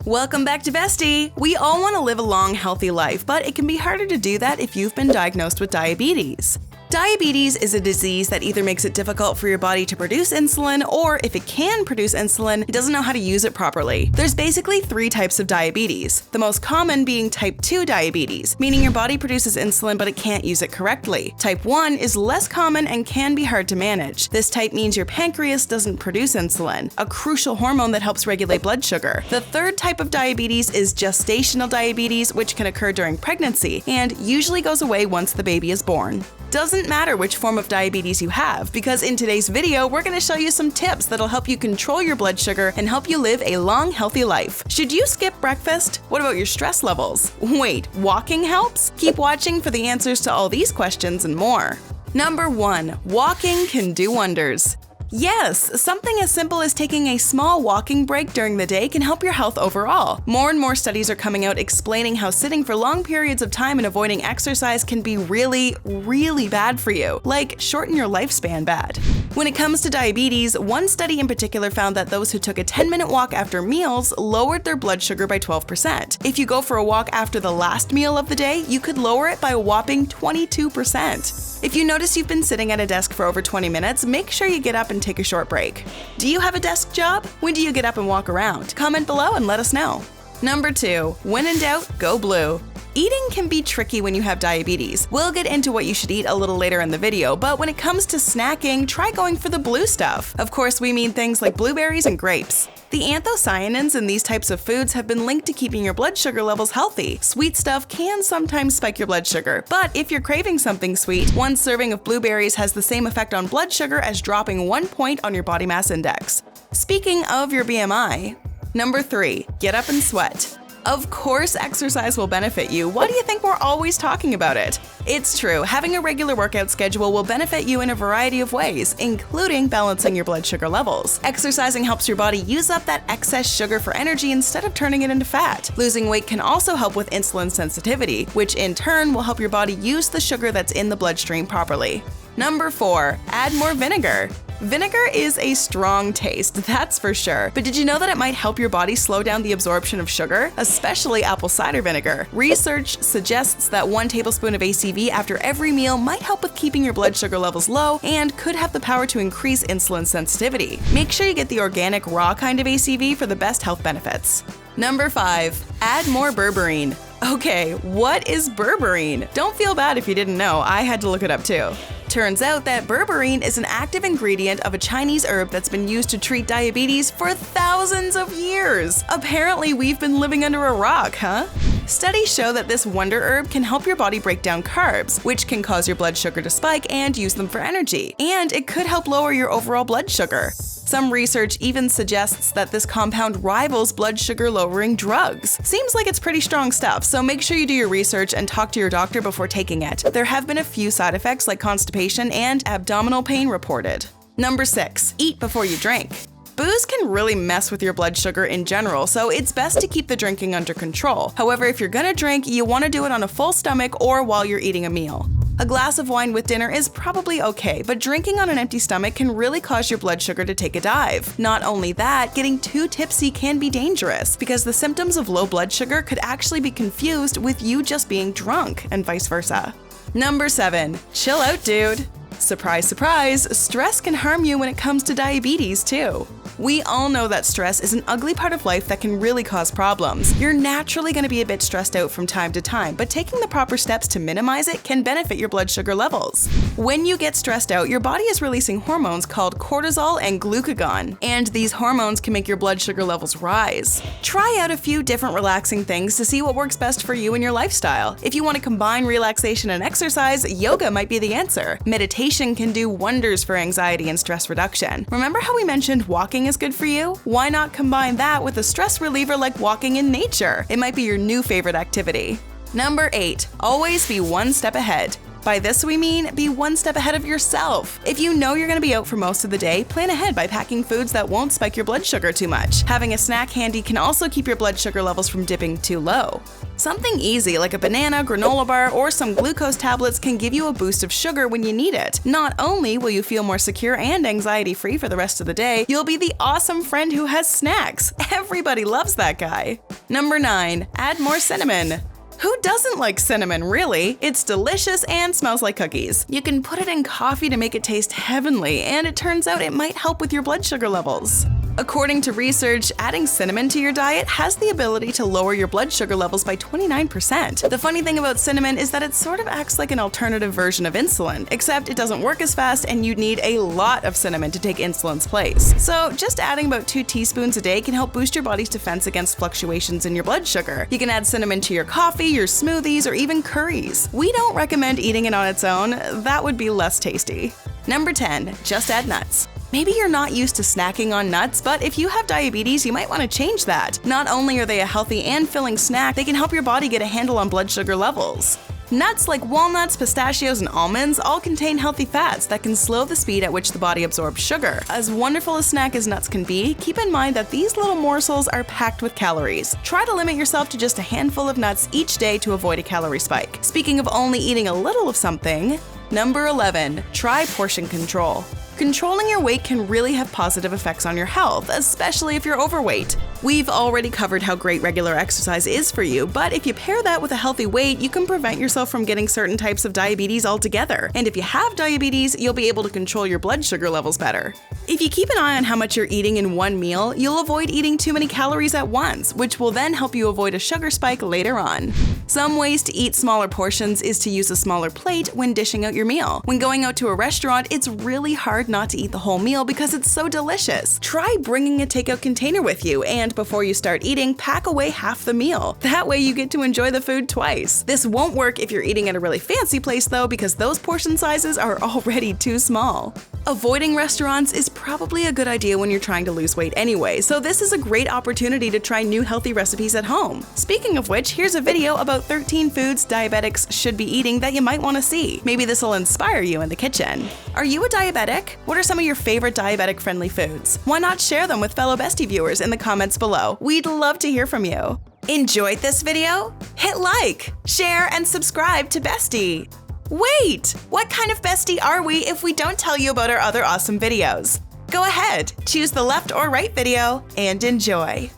Welcome back to Bestie! We all want to live a long, healthy life, but it can be harder to do that if you've been diagnosed with diabetes. Diabetes is a disease that either makes it difficult for your body to produce insulin, or if it can produce insulin, it doesn't know how to use it properly. There's basically 3 types of diabetes, the most common being type 2 diabetes, meaning your body produces insulin but it can't use it correctly. Type 1 is less common and can be hard to manage. This type means your pancreas doesn't produce insulin, a crucial hormone that helps regulate blood sugar. The 3rd type of diabetes is gestational diabetes, which can occur during pregnancy and usually goes away once the baby is born. Doesn't matter which form of diabetes you have, because in today's video, we're going to show you some tips that'll help you control your blood sugar and help you live a long, healthy life. Should you skip breakfast? What about your stress levels? Wait, walking helps? Keep watching for the answers to all these questions and more. Number 1. Walking can do wonders. Yes, something as simple as taking a small walking break during the day can help your health overall. More and more studies are coming out explaining how sitting for long periods of time and avoiding exercise can be really bad for you, like shorten your lifespan bad. When it comes to diabetes, one study in particular found that those who took a 10-minute walk after meals lowered their blood sugar by 12%. If you go for a walk after the last meal of the day, you could lower it by a whopping 22%. If you notice you've been sitting at a desk for over 20 minutes, make sure you get up and take a short break. Do you have a desk job? When do you get up and walk around? Comment below and let us know. Number 2. When in doubt, go blue. Eating can be tricky when you have diabetes. We'll get into what you should eat a little later in the video, but when it comes to snacking, try going for the blue stuff. Of course, we mean things like blueberries and grapes. The anthocyanins in these types of foods have been linked to keeping your blood sugar levels healthy. Sweet stuff can sometimes spike your blood sugar, but if you're craving something sweet, one serving of blueberries has the same effect on blood sugar as dropping 1 point on your body mass index. Speaking of your BMI, Number 3. Get up and sweat. Of course, exercise will benefit you. Why do you think we're always talking about it? It's true, having a regular workout schedule will benefit you in a variety of ways, including balancing your blood sugar levels. Exercising helps your body use up that excess sugar for energy instead of turning it into fat. Losing weight can also help with insulin sensitivity, which in turn will help your body use the sugar that's in the bloodstream properly. Number 4. Add more vinegar. Vinegar is a strong taste, that's for sure. But did you know that it might help your body slow down the absorption of sugar, especially apple cider vinegar? Research suggests that 1 tablespoon of ACV after every meal might help with keeping your blood sugar levels low and could have the power to increase insulin sensitivity. Make sure you get the organic raw kind of ACV for the best health benefits. Number 5. Add more berberine. Okay, what is berberine? Don't feel bad if you didn't know, I had to look it up too. Turns out that berberine is an active ingredient of a Chinese herb that's been used to treat diabetes for thousands of years. Apparently, we've been living under a rock, huh? Studies show that this wonder herb can help your body break down carbs, which can cause your blood sugar to spike and use them for energy. And it could help lower your overall blood sugar. Some research even suggests that this compound rivals blood sugar lowering drugs. Seems like it's pretty strong stuff, so make sure you do your research and talk to your doctor before taking it. There have been a few side effects like constipation and abdominal pain reported. Number 6. Eat before you drink. Booze can really mess with your blood sugar in general, so it's best to keep the drinking under control. However, if you're gonna drink, you want to do it on a full stomach or while you're eating a meal. A glass of wine with dinner is probably okay, but drinking on an empty stomach can really cause your blood sugar to take a dive. Not only that, getting too tipsy can be dangerous, because the symptoms of low blood sugar could actually be confused with you just being drunk, and vice versa. Number 7. Chill out, dude. Surprise, surprise, stress can harm you when it comes to diabetes too. We all know that stress is an ugly part of life that can really cause problems. You're naturally going to be a bit stressed out from time to time, but taking the proper steps to minimize it can benefit your blood sugar levels. When you get stressed out, your body is releasing hormones called cortisol and glucagon, and these hormones can make your blood sugar levels rise. Try out a few different relaxing things to see what works best for you and your lifestyle. If you want to combine relaxation and exercise, yoga might be the answer. Meditation can do wonders for anxiety and stress reduction. Remember how we mentioned walking is good for you? Why not combine that with a stress reliever like walking in nature? It might be your new favorite activity. Number 8. Always be 1 step ahead. By this we mean be 1 step ahead of yourself. If you know you're going to be out for most of the day, plan ahead by packing foods that won't spike your blood sugar too much. Having a snack handy can also keep your blood sugar levels from dipping too low. Something easy like a banana, granola bar, or some glucose tablets can give you a boost of sugar when you need it. Not only will you feel more secure and anxiety-free for the rest of the day, you'll be the awesome friend who has snacks. Everybody loves that guy. Number 9. Add more cinnamon. Who doesn't like cinnamon, really? It's delicious and smells like cookies. You can put it in coffee to make it taste heavenly, and it turns out it might help with your blood sugar levels. According to research, adding cinnamon to your diet has the ability to lower your blood sugar levels by 29%. The funny thing about cinnamon is that it sort of acts like an alternative version of insulin, except it doesn't work as fast and you'd need a lot of cinnamon to take insulin's place. So just adding about 2 teaspoons a day can help boost your body's defense against fluctuations in your blood sugar. You can add cinnamon to your coffee, your smoothies, or even curries. We don't recommend eating it on its own, that would be less tasty. Number 10. Just add nuts. Maybe you're not used to snacking on nuts, but if you have diabetes, you might want to change that. Not only are they a healthy and filling snack, they can help your body get a handle on blood sugar levels. Nuts like walnuts, pistachios, and almonds all contain healthy fats that can slow the speed at which the body absorbs sugar. As wonderful a snack as nuts can be, keep in mind that these little morsels are packed with calories. Try to limit yourself to just a handful of nuts each day to avoid a calorie spike. Speaking of only eating a little of something, Number 11. Try portion control. Controlling your weight can really have positive effects on your health, especially if you're overweight. We've already covered how great regular exercise is for you, but if you pair that with a healthy weight, you can prevent yourself from getting certain types of diabetes altogether. And if you have diabetes, you'll be able to control your blood sugar levels better. If you keep an eye on how much you're eating in one meal, you'll avoid eating too many calories at once, which will then help you avoid a sugar spike later on. Some ways to eat smaller portions is to use a smaller plate when dishing out your meal. When going out to a restaurant, it's really hard not to eat the whole meal because it's so delicious. Try bringing a takeout container with you, and before you start eating, pack away half the meal. That way you get to enjoy the food twice. This won't work if you're eating at a really fancy place though, because those portion sizes are already too small. Avoiding restaurants is probably a good idea when you're trying to lose weight anyway, so this is a great opportunity to try new healthy recipes at home. Speaking of which, here's a video about 13 foods diabetics should be eating that you might want to see. Maybe this will inspire you in the kitchen. Are you a diabetic? What are some of your favorite diabetic-friendly foods? Why not share them with fellow Bestie viewers in the comments below? We'd love to hear from you. Enjoyed this video? Hit like, share, and subscribe to Bestie. Wait! What kind of bestie are we if we don't tell you about our other awesome videos? Go ahead, choose the left or right video, and enjoy!